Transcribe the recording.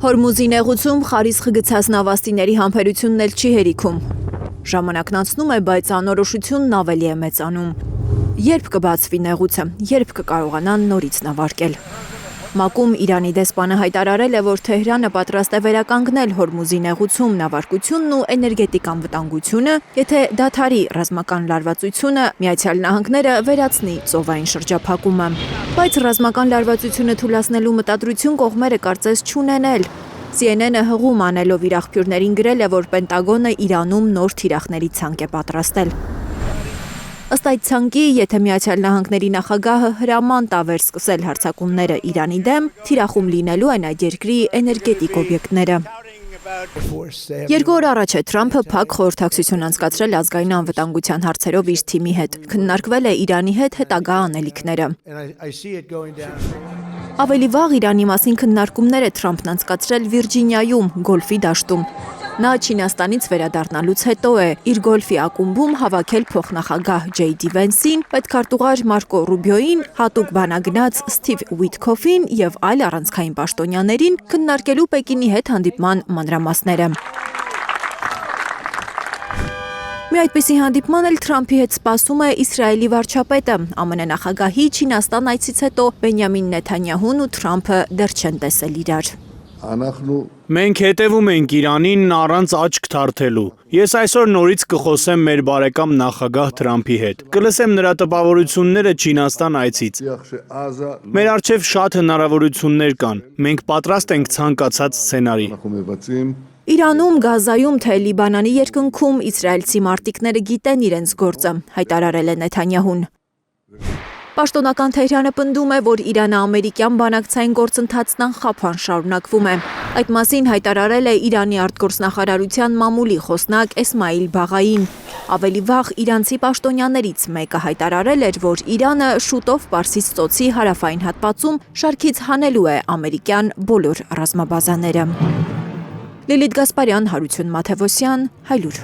Հորմուզի նեղուցում խարիսխ գցած նավաստիների համբերությունն էլ չի հերիքում։ Ժամանակն անցնում է, բայց անորոշությունն ավելի է մեծանում։ Երբ կբացվի նեղուցը, երբ կկարողանան նորից նավարկել։ ՄԱԿ-ում Իրանի դեսպանը հայտարարել է, որ Թեհրանը պատրաստ է վերականգնել Հորմուզի նեղուցում նավարկությունն ու էներգետիկ անվտանգությունը, եթե դադարի ռազմական լարվածությունը, Միացյալ Նահանգները վերացնի ծովային շրջափակումը։ Բայց ռազմական լարվածությունը թուլացնելու մտադրություն կողմերը կարծես չունեն էլ։ CNN-ը հղում անելով իր աղբյուրներին գրել է, որ Պենտագոնը Իրանում նոր թիրախների ցանկ է պատրաստել։ Ըստ այդ ցանկի, եթե Միացյալ Նահանգների նախագահը հրաման տա վերսկսել հարձակումները Իրանի դեմ, թիրախում լինելու են այդ երկրի էներգետիկ օբյեկտները։ 2 օր առաջ է Թրամփը փակ խորհրդակցություն անցկացրել ազգային անվտանգության հարցերով իր թիմի հետ։ Քննարկվել է Իրանի հետ հետագա անելիքները։ Ավելի վաղ Իրանի մասին քննարկումներ է Թրամփն անցկացրել Վիրջինիայում, Գոլֆի դաշտում։ Նա Չինաստանից վերադառնալուց հետո է իր Գոլֆի ակումբում հավաքել փոխնախագահ Ջեյ Դի Վենսին, պետքարտուղար Մարկո Ռուբիոյին, հատուկ բանագնաց Սթիվ Ուիթքոֆին եւ այլ առանցքային պաշտոնյաներին քննարկելու Պեկինի հետ հանդիպման մանրամասները։ Մի այդպիսի հանդիպման էլ Թրամփի հետ սպասում է Իսրայելի վարչապետը։ ԱՄՆ նախագահի Չինաստան այցից հետո Բենյամին Նեթանյահուն ու Թրամփը դեռ չեն տեսել իրար։ Մենք հետևում ենք Իրանին առանց աչք թարթելու։ Ես այսօր նորից կխոսեմ մեր բարեկամ նախագահ Թրամփի հետ։ Կլսեմ նրա տպավորությունները Չինաստան այցից։ Մեր առջև շատ հնարավորություններ կան։ Մենք պատրաստ ենք ցանկացած սցենարի։ Իրանում, Գազայում, թե Լիբանանի երկնքում իսրայելցի մարտիկները գիտեն իրենց գործը, հայտարարել է Նեթանյահուն։ Պաշտոնական Թեհրանը պնդում է, որ Իրանը-ամերիկյան բանակցային գործընթացն անխափան շարունակվում է։ Այդ մասին հայտարարել է Իրանի արտգործնախարարության մամուլի խոսնակ Էսմայիլ Բաղային։ Ավելի վաղ իրանցի պաշտոնյաներից մեկը հայտարարել էր, որ Իրանը շուտով Պարսից ծոցի հարավային հատվածում շարքից հանելու է ամերիկյան բոլոր ռազմաբազաները։ Լիլիթ Գասպարյան, Հարություն Մաթևոսյան, Հայլուր։